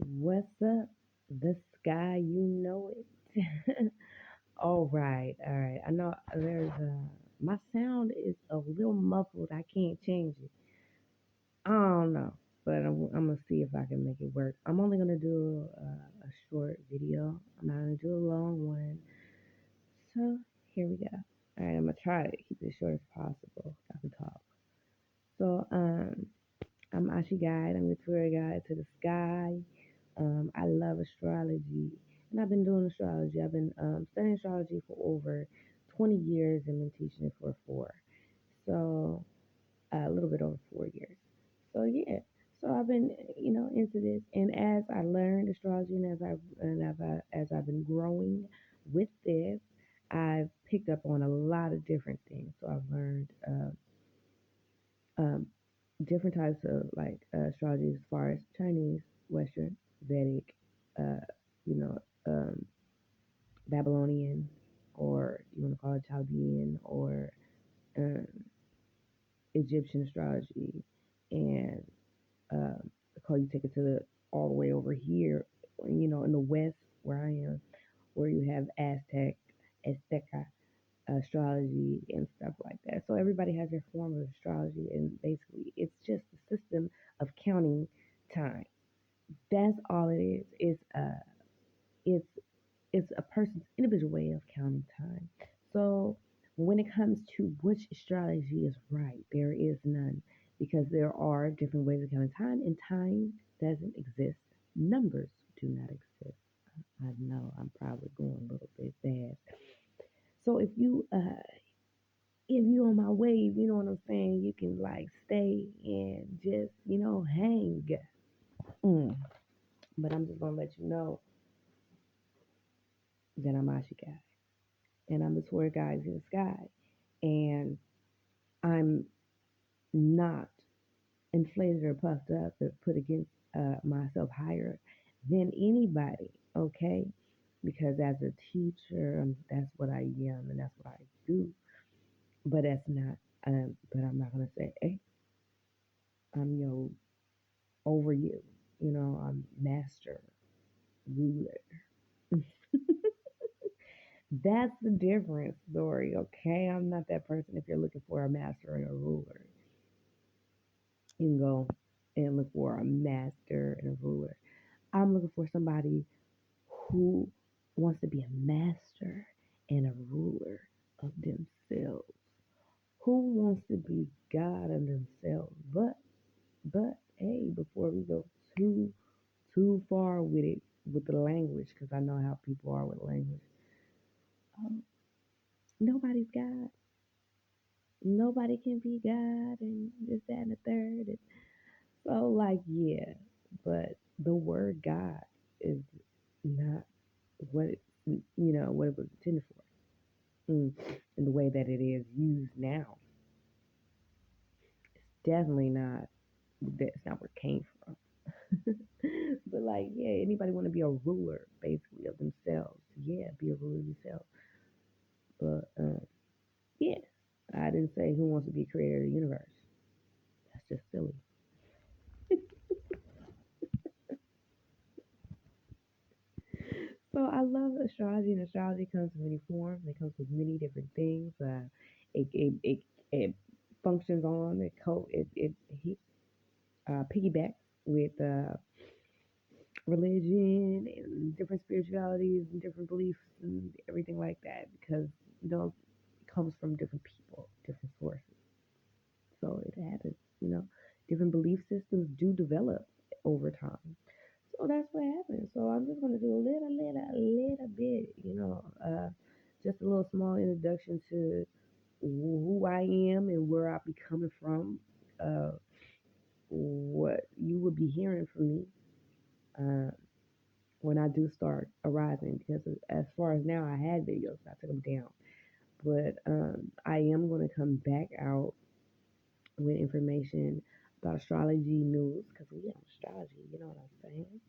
What's up? The sky, you know it. All right. I know there's my sound is a little muffled. I can't change it. I don't know, but I'm gonna see if I can make it work. I'm only gonna do a short video. I'm not gonna do a long one. So here we go. All right, I'm gonna try to keep it as short as possible. I can talk. So I'm Ashi Guide. I'm your tour guide to the sky. I love astrology, and I've been doing astrology. I've been studying astrology for over 20 years and been teaching it for four. So a little bit over 4 years. So yeah. So I've been, into this, and as I learned astrology, and as I've been growing with this, I've picked up on a lot of different things. So I've learned um, different types of like astrology as far as Chinese, Western, Vedic, uh, you know, um, Babylonian, or you want to call it Chaldean, or um, Egyptian astrology, and call you take it to the all the way over here, in the West where I am, where you have Azteca astrology and stuff like that. So everybody has their form of astrology, and basically it's just a system of counting time. That's all it is. It's it's a person's individual way of counting time. So when it comes to which astrology is right, there is none because there are different ways of counting time, and time doesn't exist. Numbers do not exist. I know I'm probably going a little bit fast. So if you on my wave, you know what I'm saying, you can like stay and just hang. Mm. But I'm just gonna let you know that I'm Ashika, and I'm the tour guide to the sky, and I'm not inflated or puffed up or put against myself higher than anybody. Okay, because as a teacher, that's what I am and that's what I do. But that's not. But I'm not gonna say, hey, I'm over you. I'm master ruler. That's the difference, story. Okay, I'm not that person. If you're looking for a master and a ruler, you can go and look for a master and a ruler. I'm looking for somebody who wants to be a master and a ruler of themselves. Who wants to be God of themselves? But hey, before we go too far with it with the language, because I know how people are with language. Um, Nobody's God. Nobody can be God, and this, that, and the third. And so, like, yeah, but the word God is not what what it was intended for. In the way that it is used now, definitely not. That's not where it came from. But like, yeah, anybody want to be a ruler, basically, of themselves? Yeah, be a ruler of yourself. But yeah, I didn't say who wants to be creator of the universe. That's just silly. So I love astrology, and astrology comes in many forms. It comes with many different things. It functions on it piggybacks with religion and different spiritualities and different beliefs and everything like that because it comes from different people, different sources. So it happens. You know, different belief systems do develop over time. So that's what happens. So I'm just gonna do a little bit, just a little small introduction to who I am and where I be coming from. Uh, what you will be hearing from me uh, when I do start arising, because as far as now, I had videos, I took them down, but I am gonna come back out with information about astrology news because we have astrology. You know what I'm saying?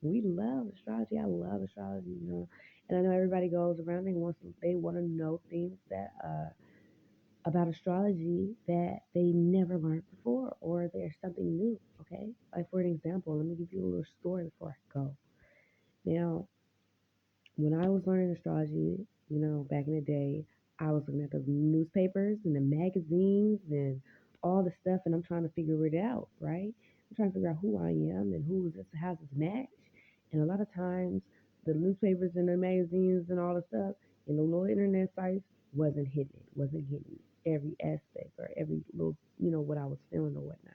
We love astrology. I love astrology. And I know everybody goes around and they want to know things that about astrology that they never learned before, or there's something new. Okay, like for an example, all the stuff and I'm trying to figure it out, right? I'm trying to figure out who I am and who is this, how does this match? And a lot of times the newspapers and the magazines and all the stuff and the little internet sites wasn't hitting every aspect or every little, what I was feeling or whatnot,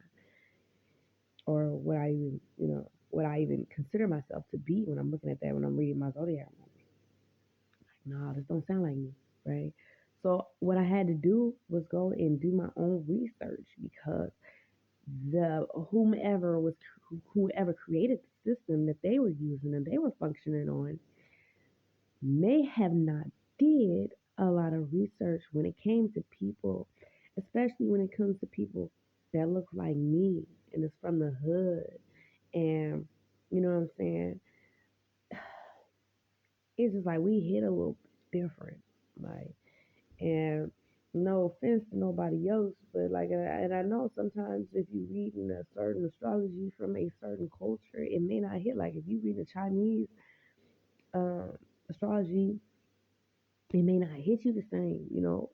or what I even, what I even consider myself to be when I'm looking at that when I'm reading my zodiac. I'm like, nah, this don't sound like me, right? So what I had to do was go and do my own research because the whomever created the system that they were using and they were functioning on may have not did a lot of research when it came to people, especially when it comes to people that look like me and is from the hood. And you know what I'm saying? It's just like we hit a little different. Like, and no offense to nobody else, but like, and I know sometimes if you read in a certain astrology from a certain culture, it may not hit. Like if you read the Chinese astrology, it may not hit you the same,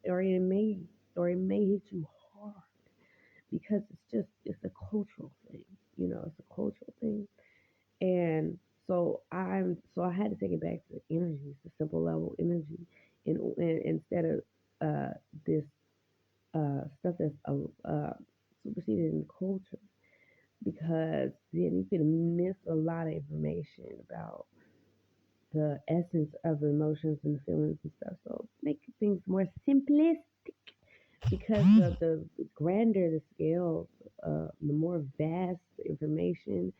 or it may hit you hard because it's a cultural thing, it's a cultural thing. And so I had to take it back to energy, the simple level energy, and instead of this stuff that's superseded in culture, because then you can miss a lot of information about the essence of the emotions and the feelings and stuff. So make things more simplistic because the grander the scale, the more vast the information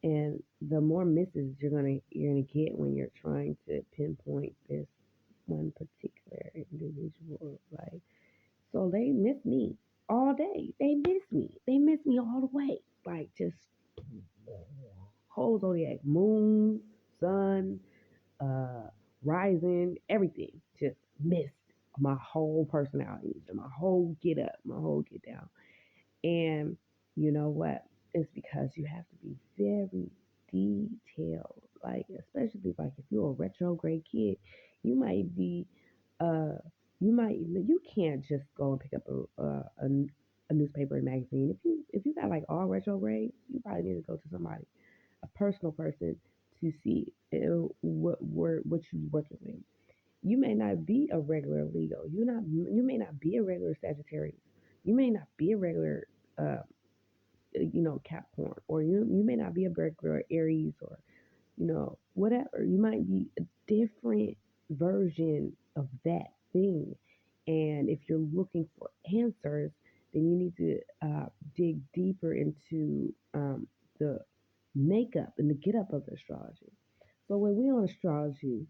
and the more misses you're gonna get when you're trying to pinpoint this one particular individual. Like, so they miss me all day. They miss me. They miss me all the way. Like just whole zodiac, moon, sun, uh, rising, everything. Just missed my whole personality, my whole get up, my whole get down. And you know what? It's because you have to be very detailed. Like, especially like if you're a retrograde kid, you might be, uh, you can't just go and pick up a newspaper and magazine. If you got like all retrograde, you probably need to go to somebody, a personal person, to see what you're working with. You may not be a regular Leo. You may not be a regular Sagittarius. You may not be a regular uh, Capricorn, or you may not be a regular Aries, or whatever. You might be a different version of that thing. And if you're looking for answers, then you need to dig deeper into the makeup and the get up of the astrology. So when we on astrology,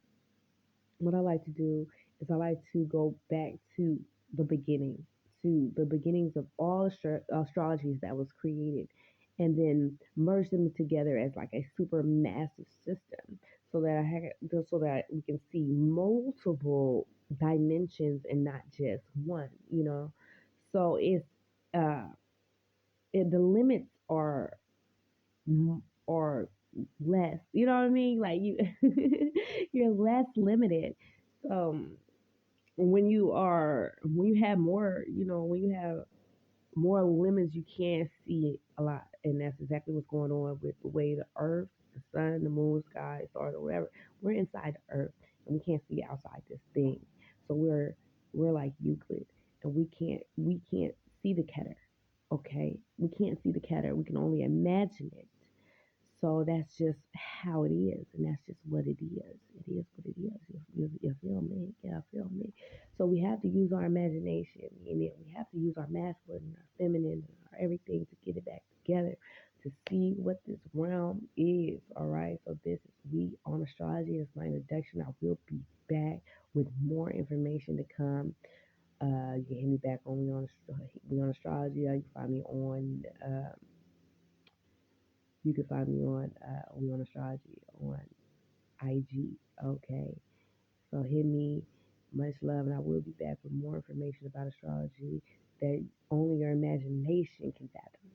what I like to do is I like to go back to the beginning, to the beginnings of all astrologies that was created, and then merge them together as like a super massive system, so that so that we can see multiple dimensions and not just one. So uh, the limits are less. You know what I mean? Like you're less limited. So when you have more, when you have more limits, you can't see it a lot, and that's exactly what's going on with the way the Earth, the sun, the moon, sky, stars, or whatever. We're inside the Earth, and we can't see outside this thing. So we're like Euclid, and we can't see the Keter. Okay, we can't see the Keter. We can only imagine it. So that's just how it is, and that's just what it is. It is what it is. You feel me? Yeah, feel me. So we have to use our imagination, and then we have to use our masculine and our feminine and our everything to get it back together to see what this realm is. All right. So this is We on Astrology. It's my introduction. I will be back with more information to come. You can hit me back on We on Astrology. You can find me on. You can find me on We on Astrology on IG. Okay. So hit me. Much love, and I will be back with more information about astrology that only your imagination can fathom.